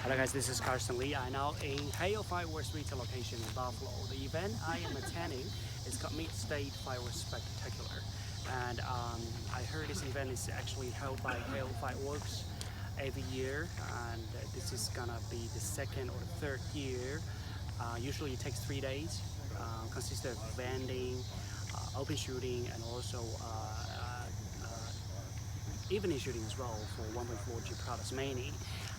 Hello guys, this is Carson Lee. I'm now in Hale Fireworks retail location in Buffalo. The event I am attending is called Mid-State Fireworks Spectacular. And I heard this event is actually held by Hale Fireworks every year, and this is gonna be the second or the third year. Usually it takes 3 days, consists of vending, open shooting, and also evening shooting as well for 1.4G products mainly.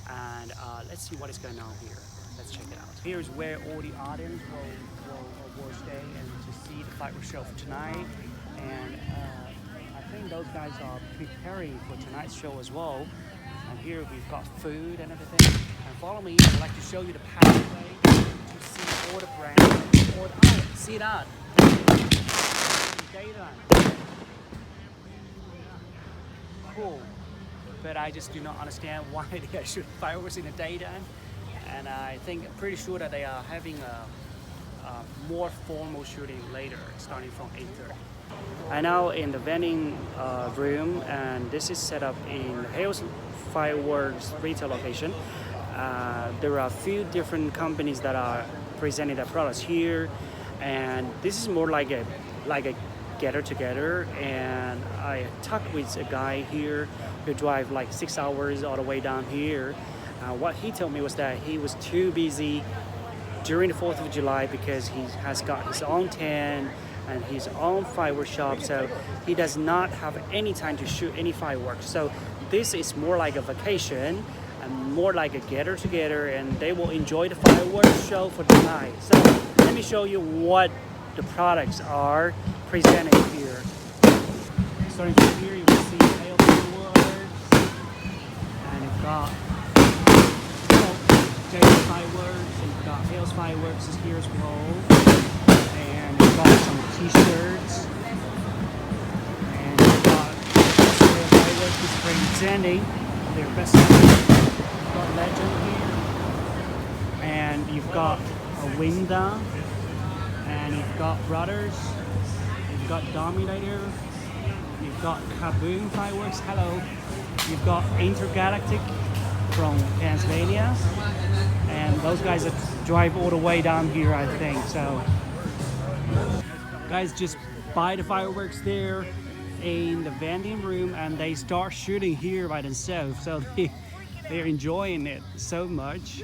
And let's see what is going on here. Let's check it out. Here's where all the audience will stay and to see the fireworks show for tonight. And I think those guys are preparing for tonight's show as well. And here we've got food and everything. And follow me, I'd like to show you the pathway to see all the brands. Oh, see that? Daytime. Cool. But I just do not understand why they are shooting fireworks in the daytime. And I think I'm pretty sure that they are having a more formal shooting later, starting from 8:30. I'm now in the vending room, and this is set up in Hale's Fireworks retail location. There are a few different companies that are presenting their products here, and this is more like a gather together. And I talked with a guy here who drive like 6 hours all the way down here. What he told me was that he was too busy during the 4th of July because he has got his own tent and his own fireworks shop, so he does not have any time to shoot any fireworks. So this is more like a vacation and more like a gather together, and they will enjoy the fireworks show for the night. So let me show you what the products are presented here. Starting from here, you can see Hale Fireworks, and you've got Jay's Fireworks, and you've got Hale's Fireworks is here as well, and you've got some t-shirts, and you've got Hale Fireworks is presenting their best sellers. You've got Legend here, and you've got a Winda, and you've got Brothers, you've got Dominator, you've got Kaboom Fireworks, hello, you've got Intergalactic from Pennsylvania, and those guys that drive all the way down here, I think. So guys just buy the fireworks there in the vending room, and they start shooting here by themselves, so they're enjoying it so much.